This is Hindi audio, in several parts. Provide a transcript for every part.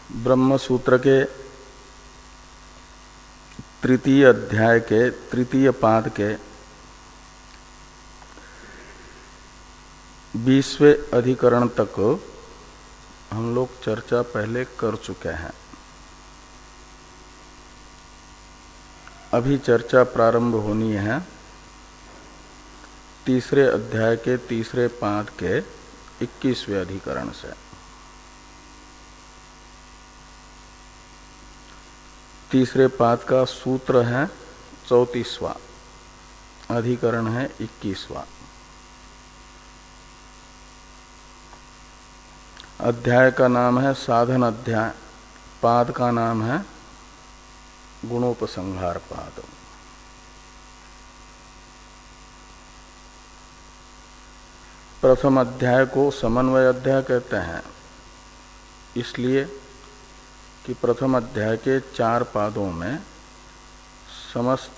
ब्रह्म सूत्र के तृतीय अध्याय के तृतीय पाद के 20वें अधिकरण तक हम लोग चर्चा पहले कर चुके हैं। अभी चर्चा प्रारंभ होनी है तीसरे अध्याय के तीसरे पाद के 21वें अधिकरण से। तीसरे पाद का सूत्र है 34वां, अधिकरण है 21वां। अध्याय का नाम है साधन अध्याय, पाद का नाम है गुणोपसंहार पाद। प्रथम अध्याय को समन्वय अध्याय कहते हैं, इसलिए कि प्रथम अध्याय के 4 पादों में समस्त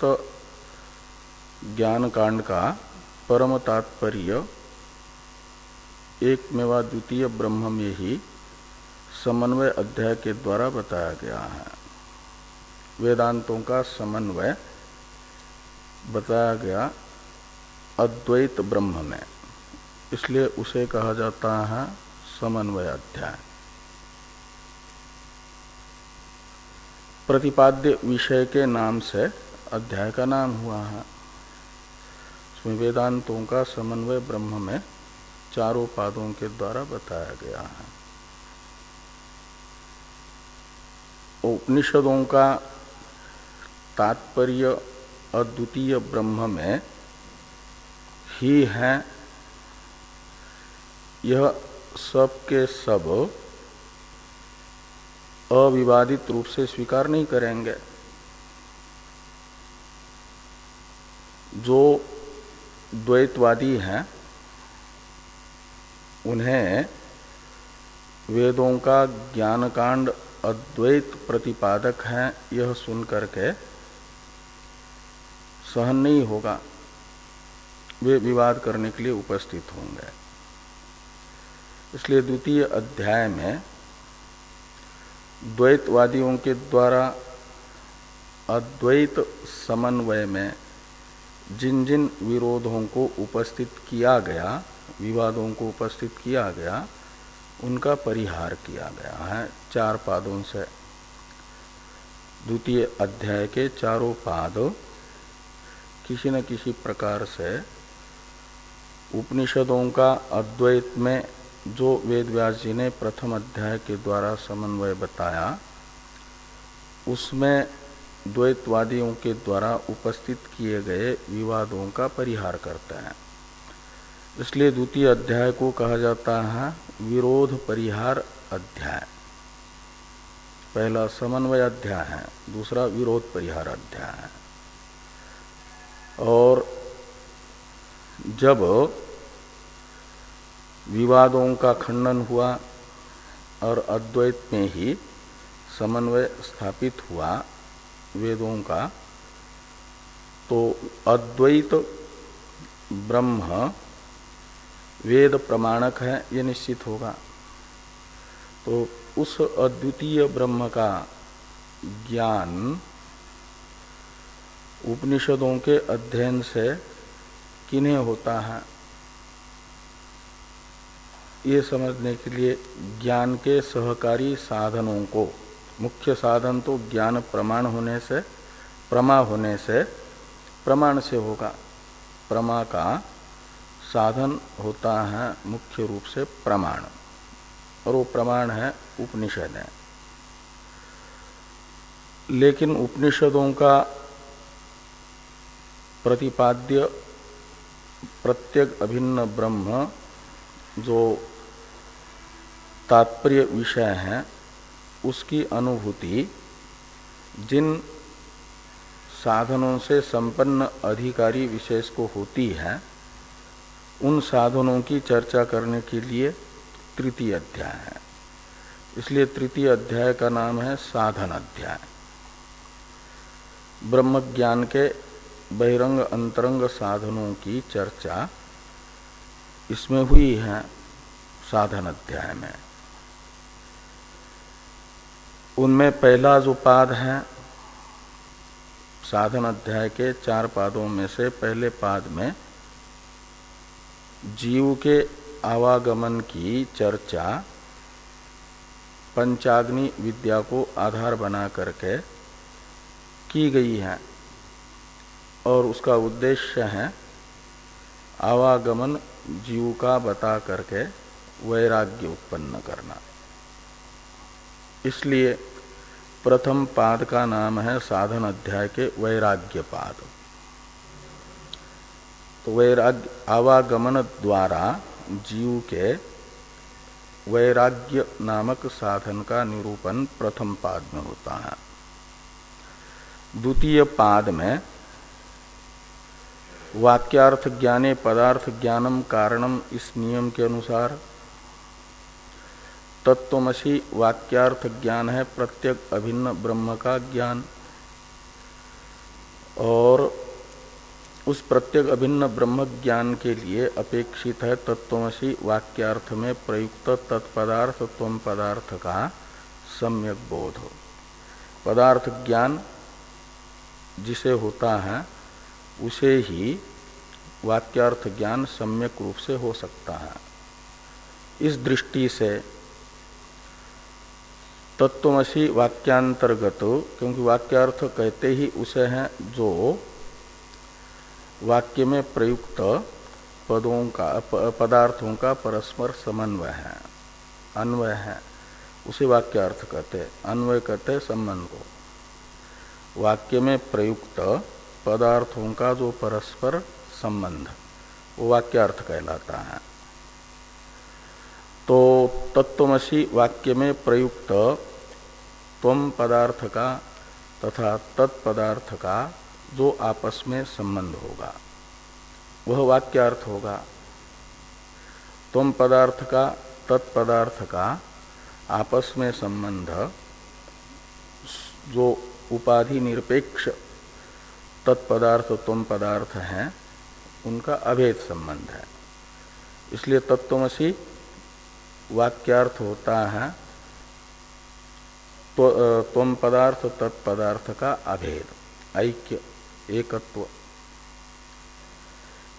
ज्ञान कांड का परम तात्पर्य एकमेवा द्वितीय ब्रह्म में ही समन्वय अध्याय के द्वारा बताया गया है। वेदांतों का समन्वय बताया गया अद्वैत ब्रह्म में, इसलिए उसे कहा जाता है समन्वय अध्याय। प्रतिपाद्य विषय के नाम से अध्याय का नाम हुआ है। इसमें वेदांतों का समन्वय ब्रह्म में चारों पादों के द्वारा बताया गया है। उपनिषदों का तात्पर्य अद्वितीय ब्रह्म में ही है, यह सब के सब अविवादित रूप से स्वीकार नहीं करेंगे। जो द्वैतवादी हैं उन्हें वेदों का ज्ञान कांड अद्वैत प्रतिपादक है यह सुन करके सहन नहीं होगा, वे विवाद करने के लिए उपस्थित होंगे। इसलिए द्वितीय अध्याय में द्वैतवादियों के द्वारा अद्वैत समन्वय में जिन जिन विरोधों को उपस्थित किया गया, विवादों को उपस्थित किया गया, उनका परिहार किया गया है 4 पादों से। द्वितीय अध्याय के चारों पाद किसी न किसी प्रकार से उपनिषदों का अद्वैत में जो वेदव्यास जी ने प्रथम अध्याय के द्वारा समन्वय बताया, उसमें द्वैतवादियों के द्वारा उपस्थित किए गए विवादों का परिहार करते हैं। इसलिए द्वितीय अध्याय को कहा जाता है विरोध परिहार अध्याय। पहला समन्वय अध्याय है, दूसरा विरोध परिहार अध्याय है। और जब विवादों का खंडन हुआ और अद्वैत में ही समन्वय स्थापित हुआ वेदों का, तो अद्वैत ब्रह्म वेद प्रमाणक है ये निश्चित होगा। तो उस अद्वितीय ब्रह्म का ज्ञान उपनिषदों के अध्ययन से किन्हें होता है, ये समझने के लिए ज्ञान के सहकारी साधनों को, मुख्य साधन तो ज्ञान प्रमाण होने से, प्रमा होने से प्रमाण से होगा। प्रमा का साधन होता है मुख्य रूप से प्रमाण, और वो प्रमाण है उपनिषद है। लेकिन उपनिषदों का प्रतिपाद्य प्रत्येक अभिन्न ब्रह्म जो तात्पर्य विषय है, उसकी अनुभूति जिन साधनों से संपन्न अधिकारी विशेष को होती है, उन साधनों की चर्चा करने के लिए तृतीय अध्याय है। इसलिए तृतीय अध्याय का नाम है साधन अध्याय। ब्रह्म ज्ञान के बहिरंग अंतरंग साधनों की चर्चा इसमें हुई है साधन अध्याय में। उनमें पहला जो पाद है, साधन अध्याय के 4 पादों में से पहले पाद में जीव के आवागमन की चर्चा पंचाग्नि विद्या को आधार बना करके की गई है और उसका उद्देश्य है आवागमन जीव का बता करके वैराग्य उत्पन्न करना। इसलिए प्रथम पाद का नाम है साधन अध्याय के वैराग्य पाद। तो वैराग्य आवागमन द्वारा जीव के वैराग्य नामक साधन का निरूपण प्रथम पाद में होता है। द्वितीय पाद में वाक्यार्थ ज्ञाने पदार्थ ज्ञानम कारणम, इस नियम के अनुसार तत्वमसि वाक्यार्थ ज्ञान है प्रत्येक अभिन्न ब्रह्म का ज्ञान, और उस प्रत्येक अभिन्न ब्रह्म ज्ञान के लिए अपेक्षित है तत्वमसि वाक्यार्थ में प्रयुक्त तत्पदार्थ त्वम पदार्थ का सम्यक बोध हो। पदार्थ ज्ञान जिसे होता है उसे ही वाक्यार्थ ज्ञान सम्यक रूप से हो सकता है। इस दृष्टि से तत्वमसि वाक्यांतर्गत, क्योंकि वाक्यार्थ कहते ही उसे हैं जो वाक्य में प्रयुक्त पदों का पदार्थों का परस्पर समन्वय है, अन्वय है, उसे वाक्यार्थ कहते हैं। अन्वय कहते हैं संबंध को। वाक्य में प्रयुक्त पदार्थों का जो परस्पर संबंध वो वाक्यार्थ कहलाता है। तो तत्वमसि वाक्य में प्रयुक्त त्वम पदार्थ का तथा तत्पदार्थ का जो आपस में संबंध होगा वह वाक्यार्थ होगा। त्वम पदार्थ का तत्पदार्थ का आपस में संबंध जो उपाधि निरपेक्ष तत्पदार्थ त्वम पदार्थ हैं उनका अभेद संबंध है। इसलिए तत्वमसि वाक्यार्थ होता है तो त्वम पदार्थ तत्पदार्थ का अभेद, ऐक्य, एकत्व।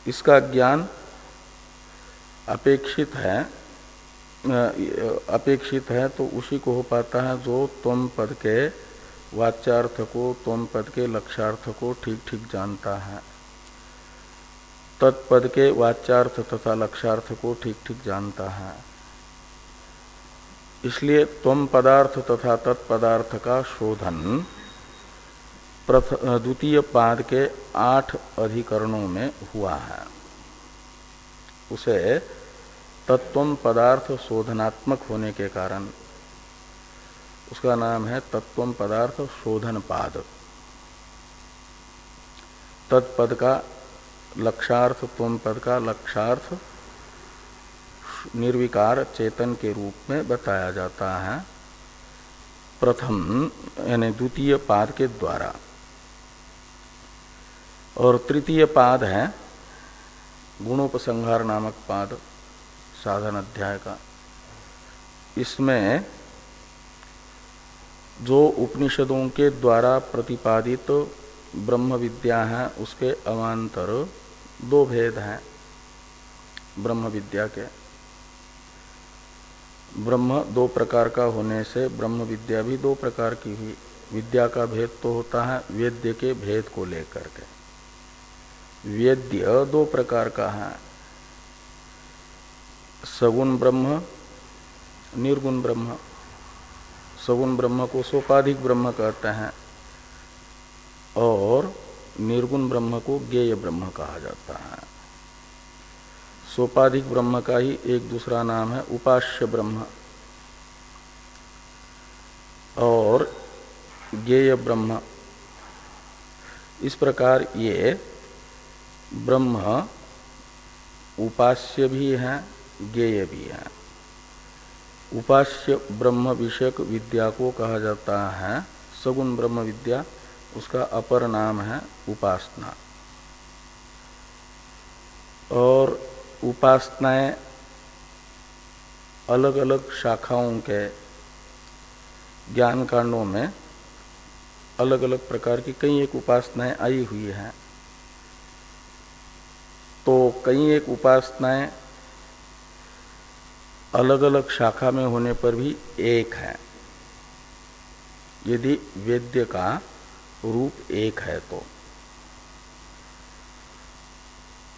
इसका ज्ञान अपेक्षित है तो उसी को हो पाता है जो त्वम पद के वाच्यार्थ को, त्वम पद के लक्ष्यार्थ को ठीक ठीक जानता है, तत्पद के वाच्यार्थ तथा लक्ष्यार्थ को ठीक ठीक जानता है। इसलिए त्वम पदार्थ तथा तत्पदार्थ का शोधन द्वितीय पाद के 8 अधिकरणों में हुआ है। उसे तत्वम पदार्थ शोधनात्मक होने के कारण उसका नाम है तत्वम पदार्थ शोधन पाद। तत्पद का लक्ष्यार्थ, त्वम पद का लक्ष्यार्थ निर्विकार चेतन के रूप में बताया जाता है प्रथम यानी द्वितीय पाद के द्वारा। और तृतीय पाद है गुणोपसंहार नामक पाद साधन अध्याय का। इसमें जो उपनिषदों के द्वारा प्रतिपादित ब्रह्म विद्या है उसके अवान्तर 2 भेद हैं ब्रह्म विद्या के। ब्रह्म 2 प्रकार का होने से ब्रह्म विद्या भी 2 प्रकार की हुई। विद्या का भेद तो होता है वेद्य के भेद को लेकर के। वेद्य 2 प्रकार का है, सगुण ब्रह्म, निर्गुण ब्रह्म। सगुण ब्रह्म को सोपाधिक ब्रह्म कहते हैं और निर्गुण ब्रह्म को ज्ञेय ब्रह्म कहा जाता है। सोपाधिक ब्रह्म का ही एक दूसरा नाम है उपास्य ब्रह्म, और ज्ञेय ब्रह्म। इस प्रकार ये ब्रह्म उपास्य भी है, ज्ञेय भी है। उपास्य ब्रह्म विषयक विद्या को कहा जाता है सगुण ब्रह्म विद्या, उसका अपर नाम है उपासना। और उपासनाएं अलग अलग शाखाओं के ज्ञान कांडों में अलग अलग प्रकार की कई एक उपासनाएं आई हुई हैं। तो कई एक उपासनाएं अलग अलग शाखा में होने पर भी एक है, यदि वेद्य का रूप एक है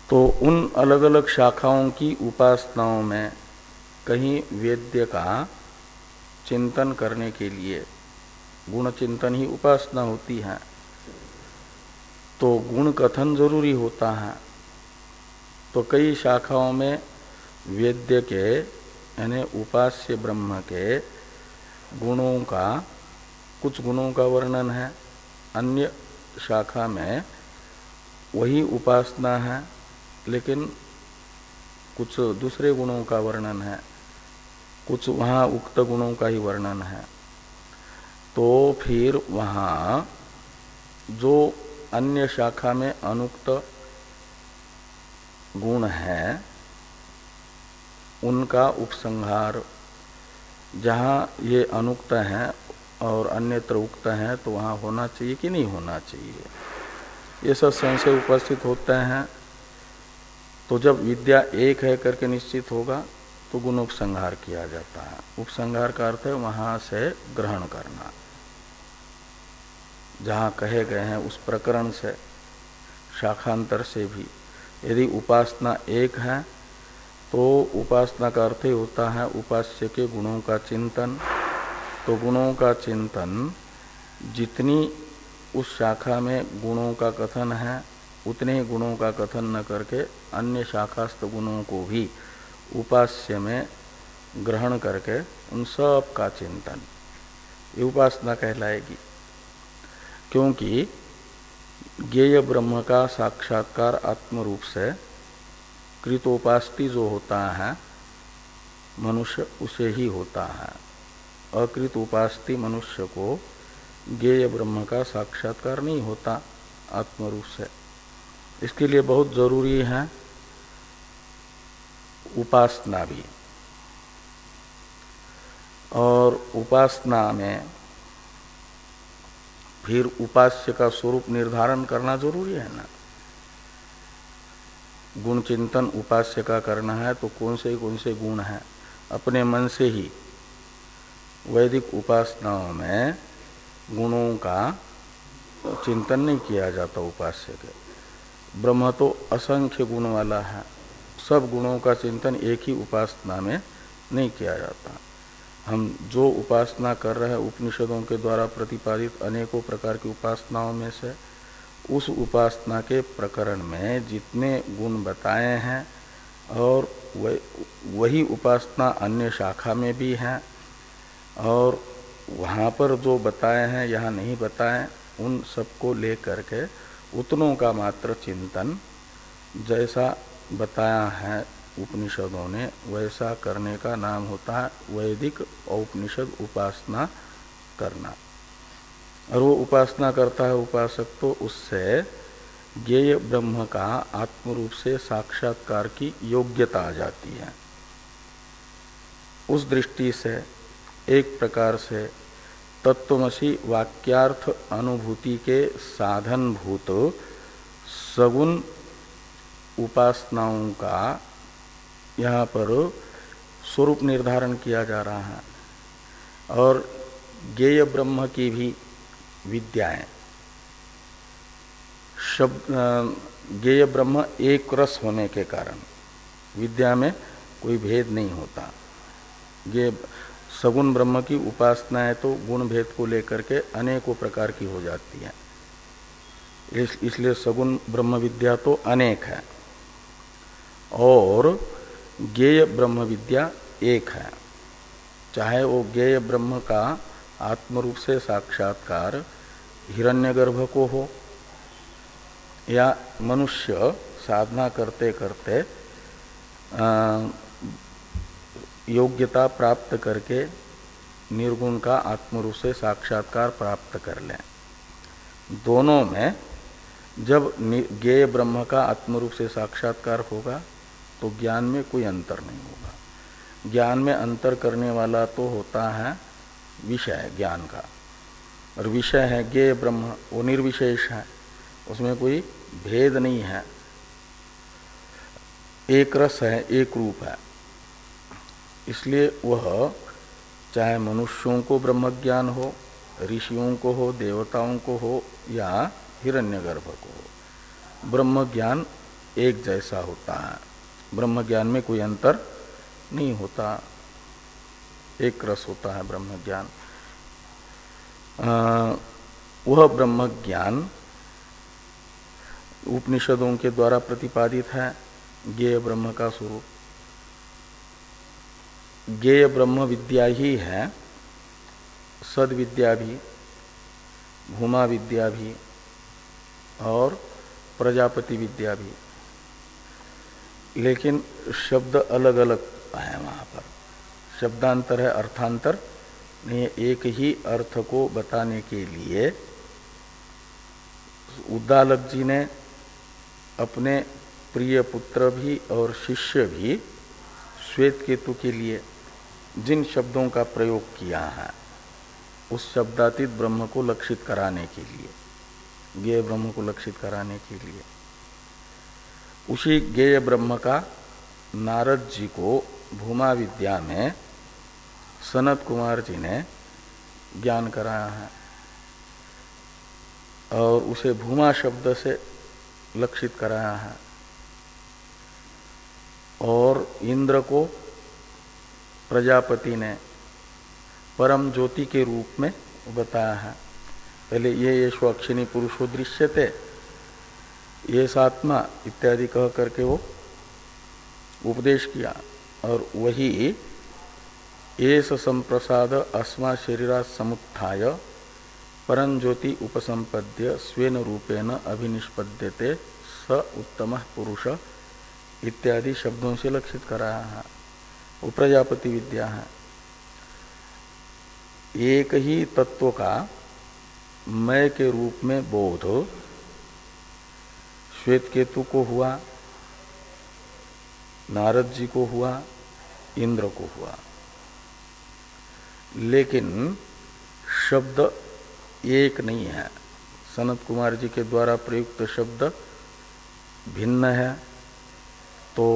तो उन अलग अलग शाखाओं की उपासनाओं में कहीं वेद्य का चिंतन करने के लिए गुण चिंतन ही उपासना होती है, तो गुण कथन जरूरी होता है। तो कई शाखाओं में वेद्य के यानी उपास्य ब्रह्म के गुणों का कुछ गुणों का वर्णन है, अन्य शाखा में वही उपासना है लेकिन कुछ दूसरे गुणों का वर्णन है, कुछ वहाँ उक्त गुणों का ही वर्णन है। तो फिर वहाँ जो अन्य शाखा में अनुक्त गुण है उनका उपसंहार, जहाँ ये अनुक्त हैं और अन्यत्र उक्त हैं तो वहाँ होना चाहिए कि नहीं होना चाहिए, ये सब संशय उपस्थित होते हैं। तो जब विद्या एक है करके निश्चित होगा तो गुण उपसंहार किया जाता है। उपसंहार का अर्थ है वहाँ से ग्रहण करना, जहाँ कहे गए हैं उस प्रकरण से शाखांतर से भी। यदि उपासना एक है तो उपासना का अर्थ ही होता है उपास्य के गुणों का चिंतन। तो गुणों का चिंतन जितनी उस शाखा में गुणों का कथन है उतने गुणों का कथन न करके अन्य शाखास्थ गुणों को भी उपास्य में ग्रहण करके उन सब का चिंतन, ये उपासना कहलाएगी। क्योंकि ज्ञेय ब्रह्म का साक्षात्कार आत्म रूप से कृतोपास्ति जो होता है मनुष्य उसे ही होता है। अकृत उपास्ति मनुष्य को ज्ञेय ब्रह्म का साक्षात्कार नहीं होता आत्म रूप से। इसके लिए बहुत जरूरी है उपासना भी, और उपासना में फिर उपास्य का स्वरूप निर्धारण करना जरूरी है ना। गुण चिंतन उपास्य का करना है तो कौन से गुण हैं, अपने मन से ही वैदिक उपासनाओं में गुणों का चिंतन नहीं किया जाता उपास्य के। ब्रह्म तो असंख्य गुण वाला है, सब गुणों का चिंतन एक ही उपासना में नहीं किया जाता। हम जो उपासना कर रहे हैं उपनिषदों के द्वारा प्रतिपादित अनेकों प्रकार की उपासनाओं में से उस उपासना के प्रकरण में जितने गुण बताए हैं और वही उपासना अन्य शाखा में भी है, और वहाँ पर जो बताए हैं यहाँ नहीं बताए, उन सबको ले करके उतनों का मात्र चिंतन जैसा बताया है उपनिषदों ने वैसा करने का नाम होता है वैदिक औपनिषद उपासना करना। और वो उपासना करता है उपासक तो उससे ज्ञेय ब्रह्म का आत्म रूप से साक्षात्कार की योग्यता आ जाती है। उस दृष्टि से एक प्रकार से तत्वमसि वाक्यार्थ अनुभूति के साधनभूत सगुण उपासनाओं का यहाँ पर स्वरूप निर्धारण किया जा रहा है। और ज्ञेय ब्रह्म की भी विद्याएं ज्ञेय ब्रह्म एक रस होने के कारण विद्या में कोई भेद नहीं होता। ये सगुण ब्रह्म की उपासनाएं तो गुण भेद को लेकर के अनेकों प्रकार की हो जाती हैं, इसलिए सगुण ब्रह्म विद्या तो अनेक है और ज्ञेय ब्रह्म विद्या एक है। चाहे वो ज्ञेय ब्रह्म का आत्मरूप से साक्षात्कार हिरण्यगर्भ को हो या मनुष्य साधना करते करते योग्यता प्राप्त करके निर्गुण का आत्मरूप से साक्षात्कार प्राप्त कर लें। दोनों में जब ज्ञेय ब्रह्म का आत्मरूप से साक्षात्कार होगा तो ज्ञान में कोई अंतर नहीं होगा। ज्ञान में अंतर करने वाला तो होता है विषय ज्ञान का, और विषय है ज्ञेय ब्रह्म, वो निर्विशेष है, उसमें कोई भेद नहीं है, एक रस है, एक रूप है। इसलिए वह चाहे मनुष्यों को ब्रह्म ज्ञान हो, ऋषियों को हो, देवताओं को हो या हिरण्यगर्भ को हो, ब्रह्म ज्ञान एक जैसा होता है। ब्रह्म ज्ञान में कोई अंतर नहीं होता, एक रस होता है ब्रह्म ज्ञान। वह ब्रह्म ज्ञान उपनिषदों के द्वारा प्रतिपादित है, ज्ञेय ब्रह्म का स्वरूप। ज्ञेय ब्रह्म विद्या ही है सद विद्या भी, भूमा विद्या भी और प्रजापति विद्या भी, लेकिन शब्द अलग अलग है वहां पर, शब्दांतर है, अर्थांतर नहीं है। एक ही अर्थ को बताने के लिए उद्दालक जी ने अपने प्रिय पुत्र भी और शिष्य भी श्वेत केतु के लिए जिन शब्दों का प्रयोग किया है उस शब्दातीत ब्रह्म को लक्षित कराने के लिए, ज्ञेय ब्रह्म को लक्षित कराने के लिए, उसी ज्ञेय ब्रह्म का नारद जी को भूमा विद्या में सनत कुमार जी ने ज्ञान कराया है और उसे भूमा शब्द से लक्षित कराया है। और इंद्र को प्रजापति ने परम ज्योति के रूप में बताया है। पहले ये स्वक्षिणी पुरुषो दृश्यते, ये सात्मा इत्यादि कह करके वो उपदेश किया, और वही एस संप्रसाद अस्मा शरीरा समुत्थाय परम ज्योति उपसंपद्य स्वेन रूपेण अभिनिष्पद्यते स उत्तमः पुरुष इत्यादि शब्दों से लक्षित कराया है। वो प्रजापति विद्या है। एक ही तत्व का मय के रूप में बोध श्वेत केतु को हुआ, नारद जी को हुआ, इंद्र को हुआ, लेकिन शब्द एक नहीं है। सनत कुमार जी के द्वारा प्रयुक्त शब्द भिन्न है, तो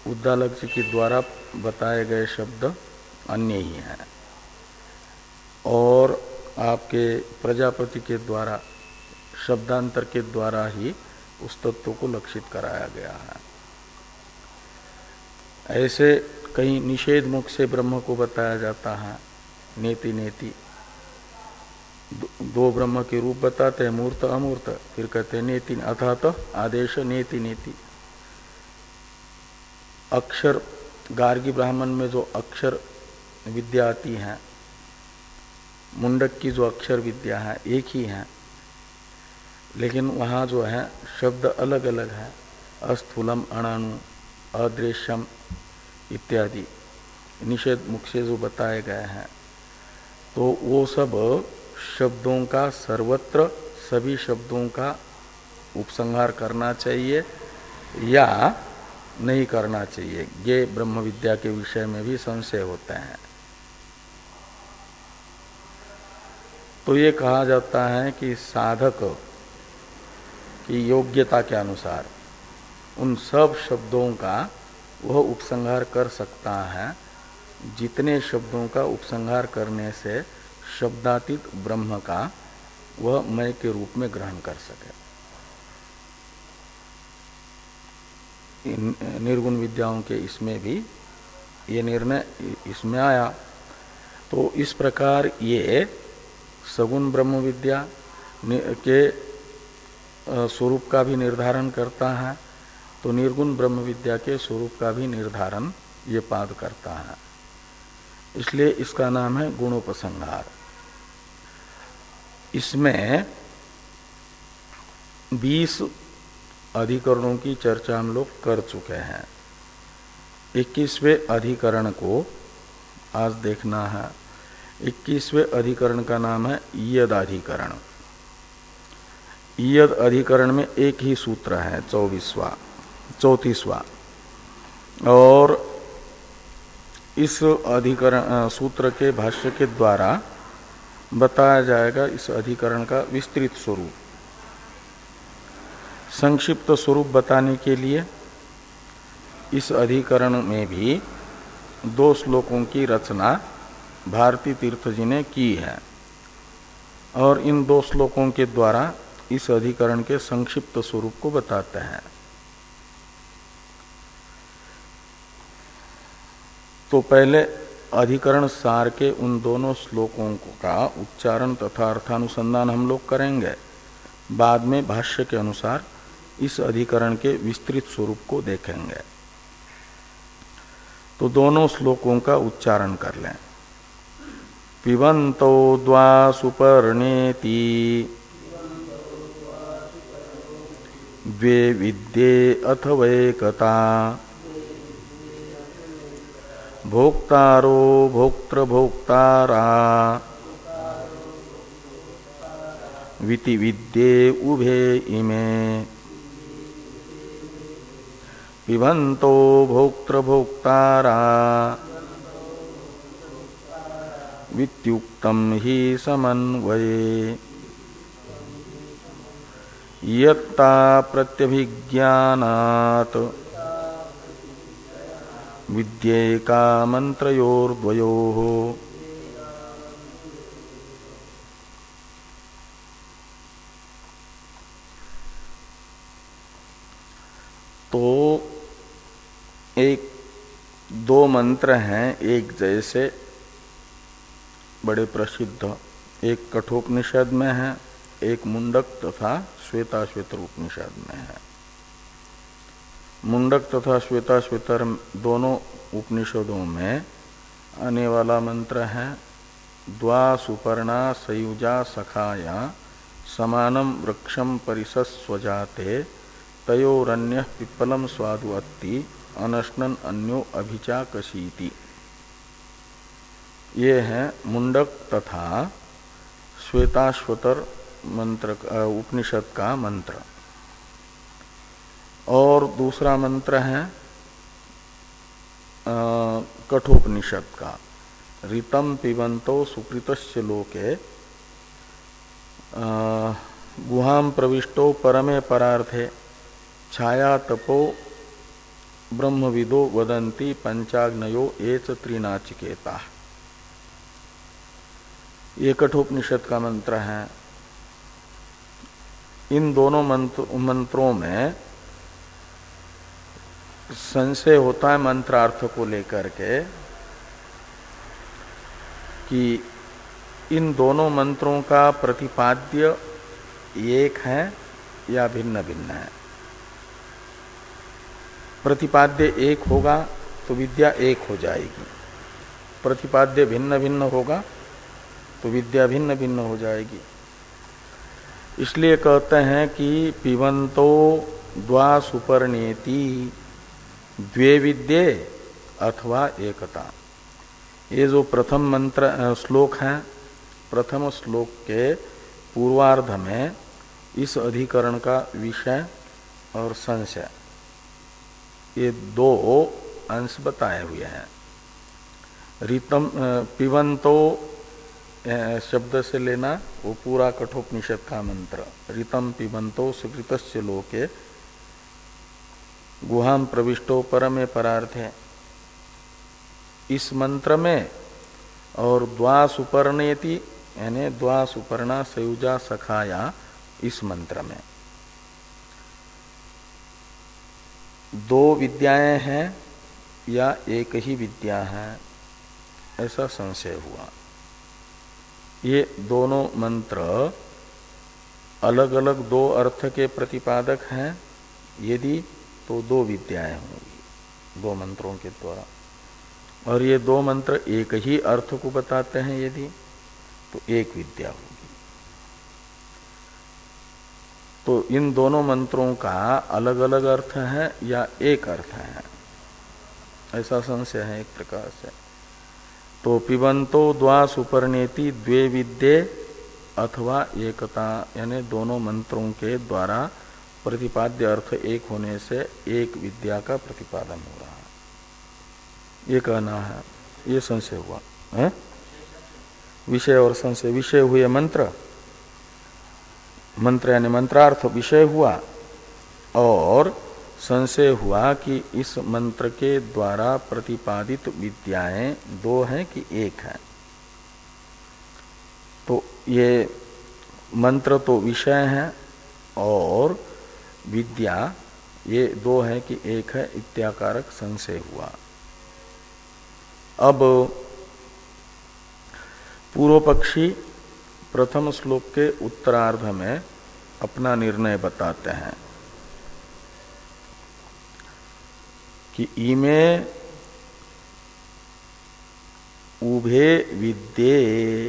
उद्दालक जी के द्वारा बताए गए शब्द अन्य ही हैं, और आपके प्रजापति के द्वारा शब्दांतर के द्वारा ही उस तत्व को लक्षित कराया गया है। ऐसे कहीं निषेध मुख से ब्रह्म को बताया जाता है, नेति नेति, दो ब्रह्म के रूप बताते हैं, मूर्त अमूर्त, फिर कहते हैं नेति, अथात आदेश नेति नेति। अक्षर गार्गी ब्राह्मण में जो अक्षर विद्या आती है, मुंडक की जो अक्षर विद्या है एक ही है, लेकिन वहाँ जो है शब्द अलग अलग है, अस्थूलम, अणाणु, अदृश्यम इत्यादि निषेध मुख से जो बताए गए हैं, तो वो सब शब्दों का सर्वत्र सभी शब्दों का उपसंहार करना चाहिए या नहीं करना चाहिए, ये ब्रह्म विद्या के विषय में भी संशय होते हैं। तो ये कहा जाता है कि साधक की योग्यता के अनुसार उन सब शब्दों का वह उपसंहार कर सकता है जितने शब्दों का उपसंहार करने से शब्दातीत ब्रह्म का वह मय के रूप में ग्रहण कर सके। निर्गुण विद्याओं के इसमें भी ये निर्णय इसमें आया। तो इस प्रकार ये सगुण ब्रह्म विद्या के स्वरूप का भी निर्धारण करता है, तो निर्गुण ब्रह्म विद्या के स्वरूप का भी निर्धारण ये पाद करता है। इसलिए इसका नाम है गुणोपसंहार। इसमें 20 अधिकरणों की चर्चा हम लोग कर चुके हैं। 21वें अधिकरण को आज देखना है। 21वें अधिकरण का नाम है ईयद अधिकरण। ईयद अधिकरण में एक ही सूत्र है, 34वां, और इस अधिकरण सूत्र के भाष्य के द्वारा बताया जाएगा इस अधिकरण का विस्तृत स्वरूप। संक्षिप्त स्वरूप बताने के लिए इस अधिकरण में भी 2 श्लोकों की रचना भारती तीर्थ जी ने की है और इन 2 श्लोकों के द्वारा इस अधिकरण के संक्षिप्त स्वरूप को बताते हैं। तो पहले अधिकरण सार के उन दोनों श्लोकों का उच्चारण तथा अर्थानुसंधान हम लोग करेंगे, बाद में भाष्य के अनुसार इस अधिकरण के विस्तृत स्वरूप को देखेंगे। तो दोनों श्लोकों का उच्चारण कर लें। पिबंतो द्वा सुपर्णेति द्वे विद्ये अथवैकता भोक्तारो भोक्तृभोक्तारा विति विद्ये उभे इमे पिबंतो भोक्तृभोक्तारा वित्युक्तम हि समन्वये यत्ता प्रत्यभिज्ञानात् विद्येका मंत्रयोर्द्वयोः तो एक 2 मंत्र हैं एक जैसे बड़े प्रसिद्ध, एक कठोपनिषद में है, एक मुंडक तथा श्वेताश्वेतर उपनिषद में है। मुंडक तथा श्वेताश्वेतर दोनों उपनिषदों में आने वाला मंत्र है द्वा सुपर्णा सयुजा सखाया समानम वृक्षम परिसस्वजाते तयोरन्य पिप्पलम स्वादु अत्ति अनश्नन अन्यो अभिचाकशीति। ये है मुंडक तथा श्वेताश्वतर मंत्र उपनिषद का मंत्र। और दूसरा मंत्र है कठोपनिषद का ऋतम पिबंतो सुकृतस्य लोके गुहाम प्रविष्टो परमे परार्थे छाया तपो ब्रह्मविदो वदन्ति पंचाग्नयो एच त्रिनाचिकेता। ये कठोपनिषद का मंत्र है। इन दोनों मंत्रों में संशय होता है मंत्रार्थ को लेकर के कि इन दोनों मंत्रों का प्रतिपाद्य एक है या भिन्न भिन्न है। प्रतिपाद्य एक होगा तो विद्या एक हो जाएगी, प्रतिपाद्य भिन्न भिन्न होगा तो विद्या भिन्न भिन्न हो जाएगी। इसलिए कहते हैं कि पिबंतो द्वा सुपर्णेति द्वे विद्ये अथवा एकता। ये जो प्रथम मंत्र श्लोक है, प्रथम श्लोक के पूर्वार्ध में इस अधिकरण का विषय और संशय ये 2 अंश बताए हुए हैं। ऋतम पिबंतो शब्द से लेना वो पूरा कठोपनिषद का मंत्र ऋतम पिबंतो सुकृतस्य लोके गुहाम प्रविष्टो परमे परार्थे, इस मंत्र में और द्वा सुपर्णेति यानी द्वा सुपर्णा सयुजा सखाया इस मंत्र में 2 विद्याएं हैं या एक ही विद्या है, ऐसा संशय हुआ। ये दोनों मंत्र अलग अलग 2 अर्थ के प्रतिपादक हैं यदि तो 2 विद्याएं होंगी 2 मंत्रों के द्वारा, और ये 2 मंत्र एक ही अर्थ को बताते हैं यदि तो एक विद्या होगी। तो इन दोनों मंत्रों का अलग अलग अर्थ है या एक अर्थ है, ऐसा संशय है एक प्रकार से। तो पिबंतो द्वा सुपर्णेति द्वे विद्ये अथवा एकता, यानी दोनों मंत्रों के द्वारा प्रतिपाद्य अर्थ एक होने से एक विद्या का प्रतिपादन हो रहा है, ये कहना है। ये संशय हुआ है। विषय और संशय, विषय हुए मंत्र, मंत्र यानी मंत्रार्थ विषय हुआ, और संशय हुआ कि इस मंत्र के द्वारा प्रतिपादित विद्याएं दो हैं कि एक है। तो ये मंत्र तो विषय है और विद्या ये दो है कि एक है, इत्याकारक संशय हुआ। अब पूर्व पक्षी प्रथम श्लोक के उत्तरार्ध में अपना निर्णय बताते हैं कि इमे उभे विद्ये,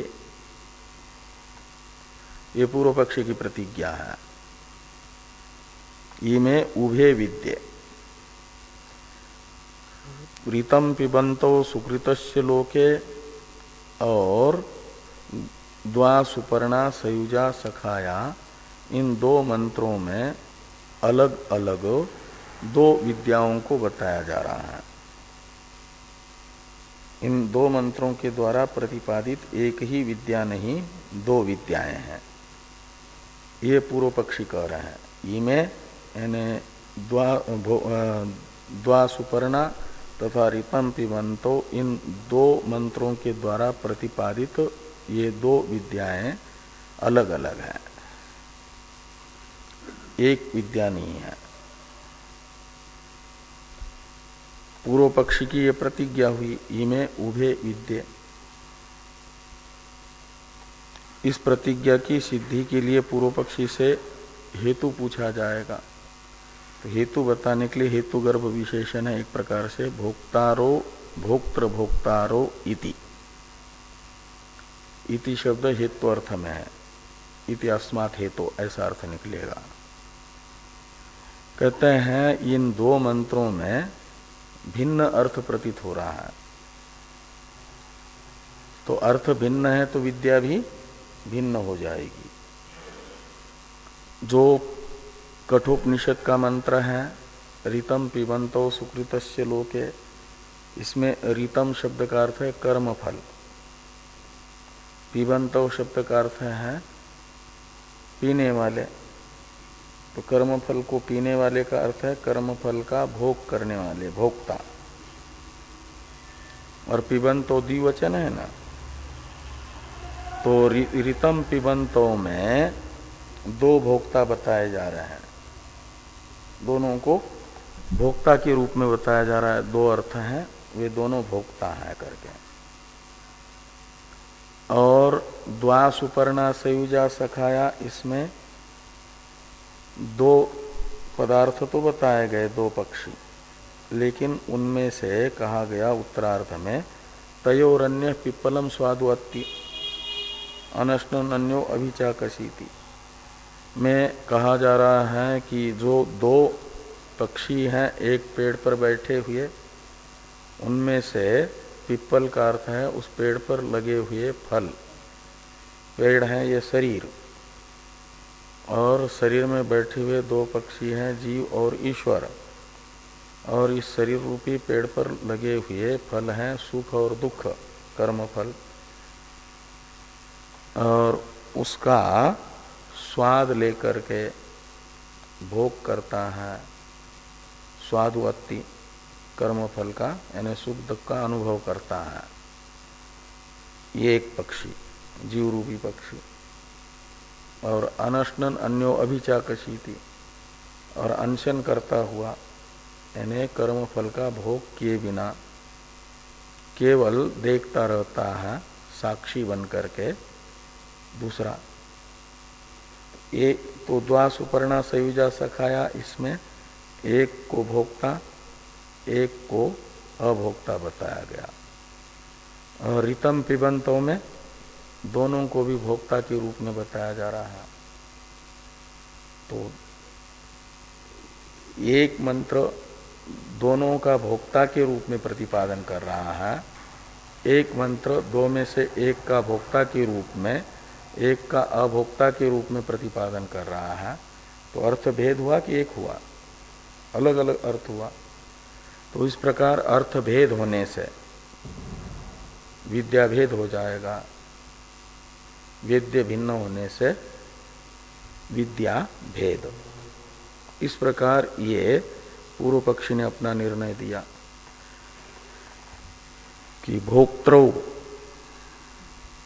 ये पूर्व पक्षी की प्रतिज्ञा है। इमे उभे विद्ये ऋतम पिबंतो सुकृतस्य लोके और द्वा सुपर्णा सयुजा सखाया, इन दो मंत्रों में अलग अलग दो विद्याओं को बताया जा रहा है। इन दो मंत्रों के द्वारा प्रतिपादित एक ही विद्या नहीं, दो विद्याएं हैं, ये पूर्व पक्षी कह रहे हैं। इमे यानी द्वा सुपर्णा तथा ऋतम पिबंतो, इन दो मंत्रों के द्वारा प्रतिपादित ये दो विद्याएं अलग अलग हैं, एक विद्या नहीं है। पूर्व पक्षी की ये प्रतिज्ञा हुई, इमे उभे विद्ये। इस प्रतिज्ञा की सिद्धि के लिए पूर्व पक्षी से हेतु पूछा जाएगा। तो हेतु बताने के लिए हेतु गर्भ विशेषण है एक प्रकार से, भोक्तारो भोक्तृ भोक्तारो इति। इति शब्द हेतु अर्थ में है, इति अस्मात् हेतु ऐसा अर्थ निकलेगा। कहते हैं इन दो मंत्रों में भिन्न अर्थ प्रतीत हो रहा है। तो अर्थ भिन्न है तो विद्या भी भिन्न हो जाएगी। जो कठोपनिषद का मंत्र है ऋतम पिबंतो सुकृतस्य लोके, इसमें ऋतम शब्द का अर्थ है कर्म फल, पिबंतो शब्द का अर्थ है पीने वाले। तो कर्म फल को पीने वाले का अर्थ है कर्म फल का भोग करने वाले, भोक्ता। और पिबंतो द्विवचन है ना, तो ऋतम पिबंतो में दो भोक्ता बताए जा रहे हैं, दोनों को भोक्ता के रूप में बताया जा रहा है। दो अर्थ हैं, वे दोनों भोक्ता हैं करके। और द्वा सुपर्णा सयुजा सखाया, इसमें दो पदार्थ तो बताए गए, दो पक्षी, लेकिन उनमें से कहा गया उत्तरार्ध में तयोरन्य पिप्पलम स्वादुअत्ति अनश्नन्यो अभिचाकशीति में कहा जा रहा है कि जो दो पक्षी हैं एक पेड़ पर बैठे हुए, उनमें से पिप्पल का अर्थ है उस पेड़ पर लगे हुए फल। पेड़ है ये शरीर, और शरीर में बैठे हुए दो पक्षी हैं जीव और ईश्वर, और इस शरीर रूपी पेड़ पर लगे हुए फल हैं सुख और दुख, कर्म फल। और उसका स्वाद लेकर के भोग करता है, स्वादुअत्ति, कर्म फल का यानी सुख दुख का अनुभव करता है। ये एक पक्षी, जीव रूपी पक्षी। और अनशनन अन्यो अभिचाकशीति, और अनशन करता हुआ यानी कर्म फल का भोग किए बिना केवल देखता रहता है साक्षी बन करके दूसरा। ये तो द्वा सुपर्णा सयुजा सखाया, इसमें एक को भोक्ता एक को अभोक्ता बताया गया। और ऋतम पिबंतों में दोनों को भी भोक्ता के रूप में बताया जा रहा है। तो एक मंत्र दोनों का भोक्ता के रूप में प्रतिपादन कर रहा है, एक मंत्र दो में से एक का भोक्ता के रूप में एक का अभोक्ता के रूप में प्रतिपादन कर रहा है। तो अर्थ भेद हुआ कि एक हुआ, अलग अलग अर्थ हुआ। तो इस प्रकार अर्थ भेद होने से विद्या भेद हो जाएगा। वेद्य भिन्न होने से विद्या भेद। इस प्रकार ये पूर्व पक्षी ने अपना निर्णय दिया कि भोक्तृ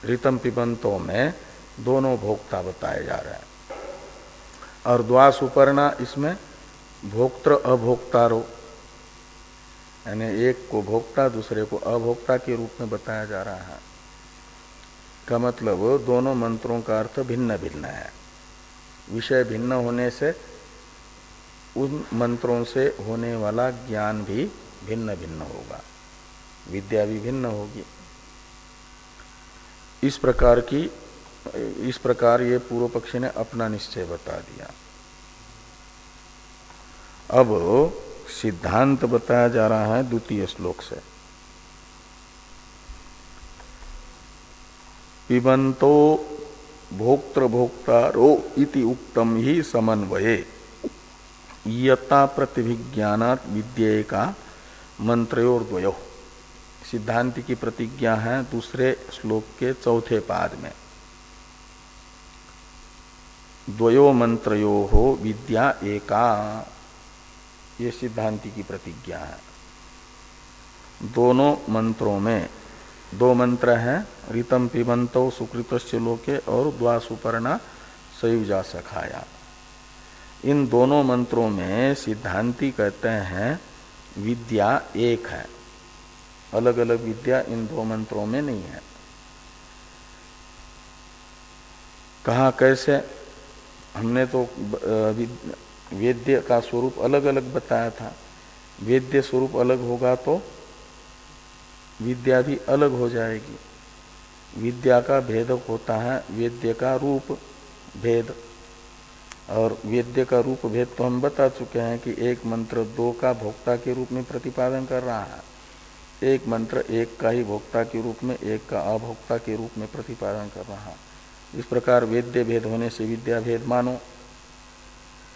ऋतम पिबंतों में दोनों भोक्ता बताए जा रहे हैं, और द्वास उपर्णा इसमें भोक्तृ अभोक्तारो, यानी एक को भोक्ता दूसरे को अभोक्ता के रूप में बताया जा रहा है। का मतलब दोनों मंत्रों का अर्थ भिन्न भिन्न है। विषय भिन्न होने से उन मंत्रों से होने वाला ज्ञान भी भिन्न भिन्न होगा, विद्या भी भिन्न होगी। इस प्रकार ये पूर्व पक्षी ने अपना निश्चय बता दिया। अब सिद्धांत बताया जा रहा है द्वितीय श्लोक से। पिबंतो भोक्तृ भोक्तारो इति उक्तम ही समन्वये यता प्रतिभिज्ञानात् विद्येका मंत्रयोर्द्वयो। सिद्धांत की प्रतिज्ञा है दूसरे श्लोक के चौथे पाद में। द्वयो मंत्रयो हो विद्या एका, ये सिद्धांति की प्रतिज्ञा है। दोनों मंत्रों में दो मंत्र हैं, ऋतम पिबंतो सुकृतस्य लोके और द्वासुपर्णा सयुजा सखाया। इन दोनों मंत्रों में सिद्धांति कहते हैं विद्या एक है, अलग अलग विद्या इन दो मंत्रों में नहीं है। कहा कैसे? हमने तो वेद्य का स्वरूप अलग अलग बताया था। वेद्य स्वरूप अलग होगा तो विद्या भी अलग हो जाएगी। विद्या का भेदक होता है वेद्य का रूप भेद, और वेद्य का रूप भेद तो हम बता चुके हैं कि एक मंत्र दो का भोक्ता के रूप में प्रतिपादन कर रहा है, एक मंत्र एक का ही भोक्ता के रूप में, एक का अभोक्ता के रूप में प्रतिपादन कर रहा है। इस प्रकार वेद्य भेद होने से विद्या भेद मानो,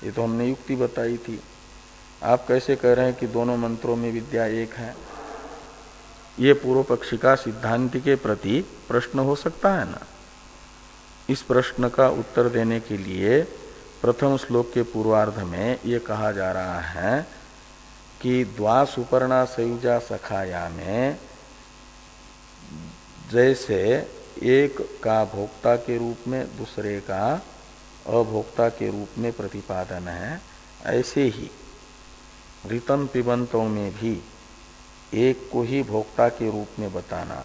ये तो हमने युक्ति बताई थी। आप कैसे कह रहे हैं कि दोनों मंत्रों में विद्या एक है? ये पूर्व पक्षी का सिद्धांत के प्रति प्रश्न हो सकता है ना। इस प्रश्न का उत्तर देने के लिए प्रथम श्लोक के पूर्वार्ध में ये कहा जा रहा है कि द्वासुपर्णा सयुजा सखाया में जैसे एक का भोक्ता के रूप में दूसरे का अभोक्ता के रूप में प्रतिपादन है, ऐसे ही ऋतम पिबंतों में भी एक को ही भोक्ता के रूप में बताना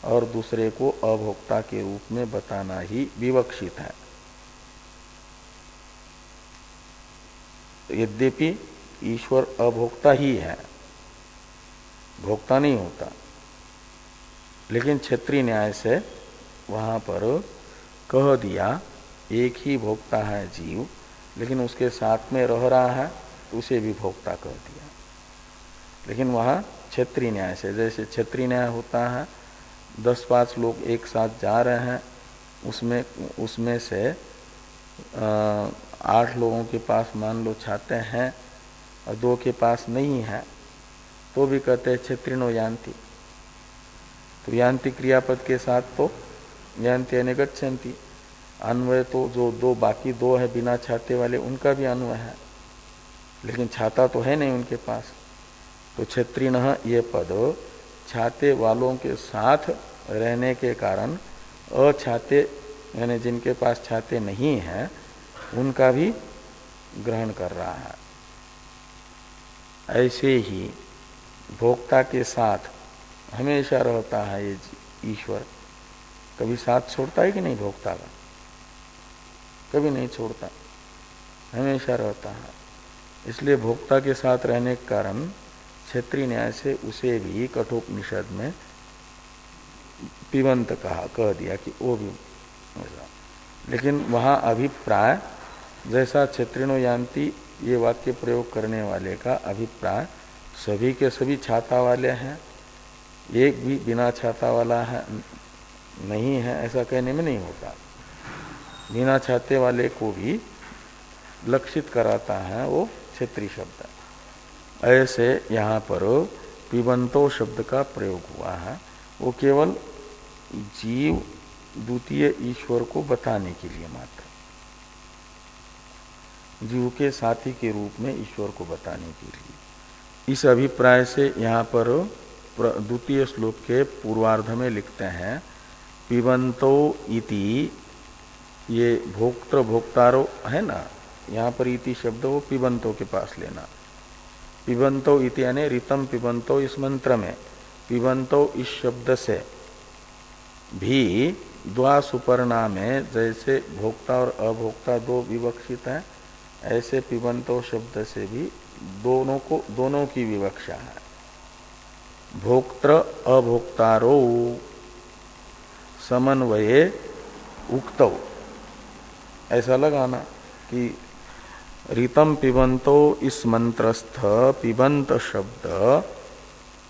और दूसरे को अभोक्ता के रूप में बताना ही विवक्षित है। यद्यपि ईश्वर अभोक्ता ही है, भोक्ता नहीं होता, लेकिन क्षेत्रीय न्याय से वहां पर कह दिया एक ही भोक्ता है जीव, लेकिन उसके साथ में रह रहा है तो उसे भी भोक्ता कह दिया। लेकिन वहां क्षेत्रीय न्याय से, जैसे क्षेत्रीय न्याय होता है 10-5 लोग एक साथ जा रहे हैं, उसमें से 8 लोगों के पास मान लो छाते हैं और 2 के पास नहीं है, तो भी कहते हैं क्षेत्रिनो यान्ति। तो यान्ति क्रियापद के साथ तो यान्ति यानी गच्छन्ति, अन्वय तो जो बाकी 2 है बिना छाते वाले उनका भी अन्वय है, लेकिन छाता तो है नहीं उनके पास। तो क्षेत्रिणः ये पद छाते वालों के साथ रहने के कारण अछाते यानी जिनके पास छाते नहीं है उनका भी ग्रहण कर रहा है। ऐसे ही भोक्ता के साथ हमेशा रहता है ये ईश्वर, कभी साथ छोड़ता है कि नहीं भोक्ता का? कभी नहीं छोड़ता, हमेशा रहता है। इसलिए भोक्ता के साथ रहने के कारण क्षेत्रीय न्याय से उसे भी कठोपनिषद में पिबंत कह दिया कि वो भी। लेकिन वहाँ अभिप्राय जैसा क्षेत्रिनो यान्ति ये वाक्य प्रयोग करने वाले का अभिप्राय सभी के सभी छाता वाले हैं, एक भी बिना छाता वाला है नहीं है, ऐसा कहने में नहीं होता। बिना छाते वाले को भी लक्षित कराता है वो क्षेत्रीय शब्द। ऐसे यहाँ पर पिबंतो शब्द का प्रयोग हुआ है, वो केवल जीव द्वितीय ईश्वर को बताने के लिए मात्र, जीव के साथी के रूप में ईश्वर को बताने के लिए। इस अभिप्राय से यहाँ पर द्वितीय श्लोक के पूर्वार्ध में लिखते हैं पिबंतो इति, ये भोक्तृ भोक्तारो है ना, यहाँ पर इति शब्द वो पिबंतो के पास लेना। पिबंतो इति यानी ऋतम पिबंतो, इस मंत्र में पिबंतो इस शब्द से भी द्वा सुपर्णा में जैसे भोक्ता और अभोक्ता दो विवक्षित हैं, ऐसे पिबंतो शब्द से भी दोनों की विवक्षा है। भोक्तृ अभोक्तारो समन्वये उक्तौ, ऐसा लगाना कि ऋतम पिबंतो इस मंत्रस्थ पिबंत शब्द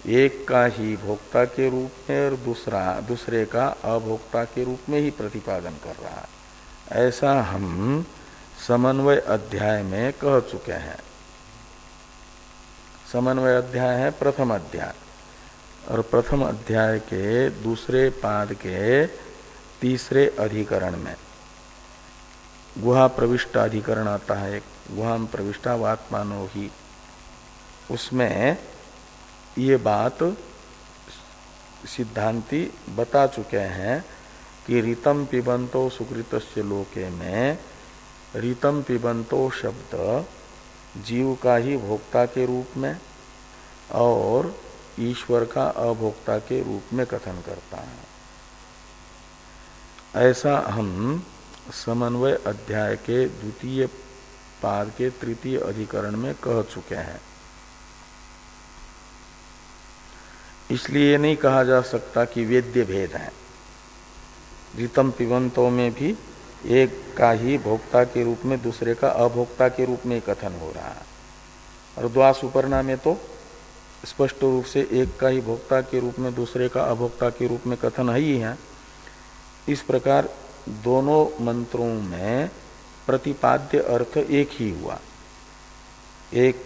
एक का ही भोक्ता के रूप में और दूसरे का अभोक्ता के रूप में ही प्रतिपादन कर रहा है, ऐसा हम समन्वय अध्याय में कह चुके हैं। समन्वय अध्याय है प्रथम अध्याय, और प्रथम अध्याय के दूसरे पाद के तीसरे अधिकरण में गुहा प्रविष्टा अधिकरण आता है, गुहाम प्रविष्टा वात्मानो ही, उसमें ये बात सिद्धांती बता चुके हैं कि ऋतम पिबंतो सुकृतस्य लोके में ऋतम पिबंतो शब्द जीव का ही भोक्ता के रूप में और ईश्वर का अभोक्ता के रूप में कथन करता है। ऐसा हम समन्वय अध्याय के द्वितीय पाद के तृतीय अधिकरण में कह चुके हैं। इसलिए नहीं कहा जा सकता कि वेद्य भेद है। ऋतम पिबंतों में भी एक का ही भोक्ता के रूप में दूसरे का अभोक्ता के रूप में कथन हो रहा है, और द्वा सुपर्णा में तो स्पष्ट रूप से एक का ही भोक्ता के रूप में दूसरे का अभोक्ता के रूप में कथन है ही है। इस प्रकार दोनों मंत्रों में प्रतिपाद्य अर्थ एक ही हुआ, एक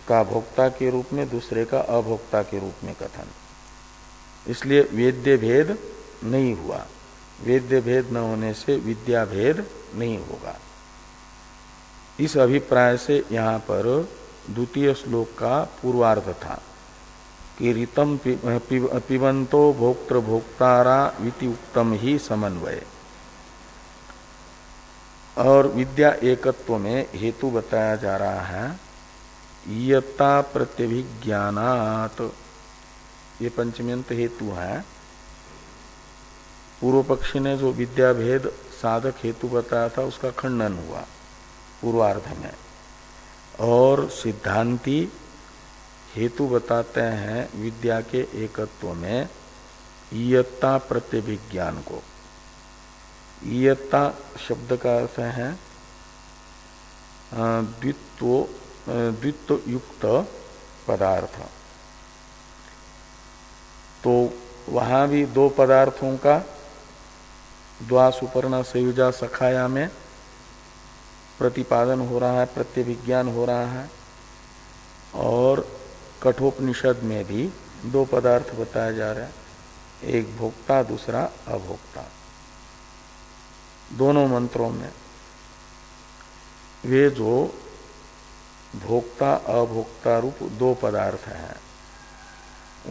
का भोक्ता के रूप में दूसरे का अभोक्ता के रूप में कथन, इसलिए वेद्य भेद नहीं हुआ। वेद्य भेद न होने से विद्या भेद नहीं होगा। इस अभिप्राय से यहाँ पर द्वितीय श्लोक का पूर्वार्ध था कि ऋतम पिबंतो भोक्तृ भोक्तारा विति उक्तम ही समन्वय, और विद्या एकत्व में हेतु बताया जा रहा है यत्ता प्रत्यभिज्ञानात्, ये पंचम्यंत हेतु है। पूर्व पक्षी ने जो विद्या भेद साधक हेतु बताया था उसका खंडन हुआ पूर्वार्ध में, और सिद्धांती हेतु बताते हैं विद्या के एकत्व में इयत्ता प्रत्यभिज्ञान को। इयत्ता शब्द का अर्थ है द्वित्व युक्त पदार्थ, तो वहां भी दो पदार्थों का द्वा सुपर्णा संयुजा सखाया में प्रतिपादन हो रहा है, प्रत्यभिज्ञान हो रहा है, और कठोपनिषद में भी दो पदार्थ बताया जा रहा है, एक भोक्ता दूसरा अभोक्ता। दोनों मंत्रों में वे जो भोक्ता अभोक्ता रूप दो पदार्थ हैं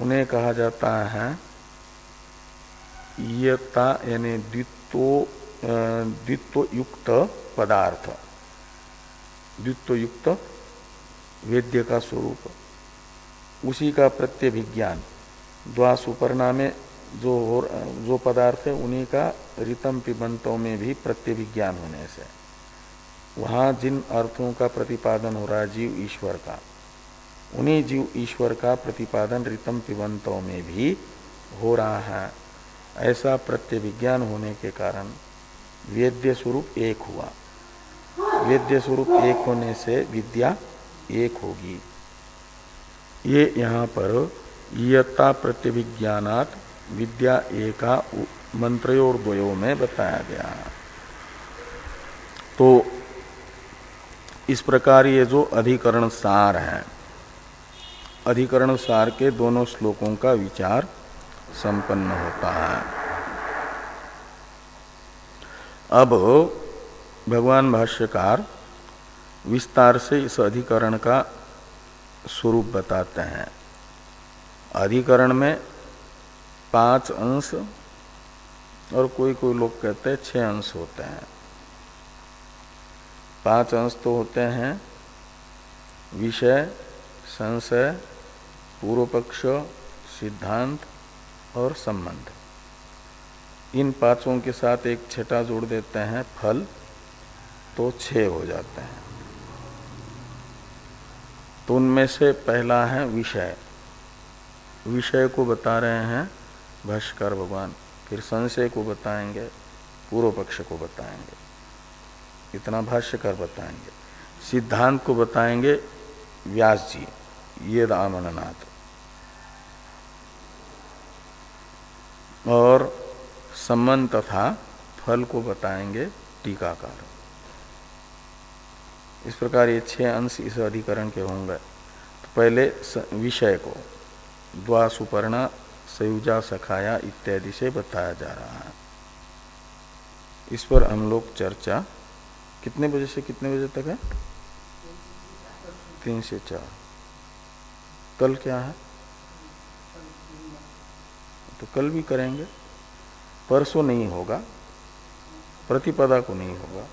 उन्हें कहा जाता है इयत्ता, यानी द्वित्व युक्त पदार्थ, द्वित्व युक्त वेद्य का स्वरूप, उसी का प्रत्यभिज्ञान द्वा सुपर्णा में जो पदार्थ है उन्हीं का ऋतम पिबंतों में भी प्रत्यभिज्ञान होने से वहां जिन अर्थों का प्रतिपादन हो रहा है जीव ईश्वर का, उन्हीं जीव ईश्वर का प्रतिपादन ऋतम पिबंतों में भी हो रहा है। ऐसा प्रत्यभिज्ञान होने के कारण वेद्य स्वरूप एक हुआ। वेद्य स्वरूप एक होने से विद्या एक होगी। ये यहाँ पर यत्ता प्रत्यभिज्ञानात् विद्या एका मंत्रयोर्द्वयों में बताया गया। तो इस प्रकार ये जो अधिकरण सार है, अधिकरण सार के दोनों श्लोकों का विचार संपन्न होता है। अब भगवान भाष्यकार विस्तार से इस अधिकरण का स्वरूप बताते हैं। अधिकरण में 5 अंश और कोई कोई लोग कहते हैं 6 अंश होते हैं। 5 अंश तो होते हैं विषय, संशय, पूर्व पक्ष, सिद्धांत और संबंध। इन 5 के साथ एक छठा जोड़ देते हैं फल, तो 6 हो जाते हैं। तो उनमें से पहला है विषय। विषय को बता रहे हैं भाष्यकार भगवान, फिर संशय को बताएंगे, पूर्व पक्ष को बताएंगे, इतना भाष्यकार बताएंगे। सिद्धांत को बताएंगे व्यास जी, ये दामननाथ, और संबंध तथा फल को बताएंगे टीकाकार। इस प्रकार ये 6 अंश इस अधिकरण के होंगे। तो पहले विषय को द्वा सुपर्णा सयुजा सखाया इत्यादि से बताया जा रहा है। इस पर हम लोग चर्चा कितने बजे से कितने बजे तक है? 3 से 4। कल क्या है? तो कल भी करेंगे, परसों नहीं होगा, प्रतिपदा को नहीं होगा।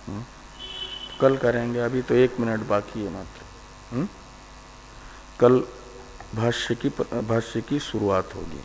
तो कल करेंगे। अभी तो 1 मिनट बाकी है मात्र। कल भाष्य की शुरुआत होगी।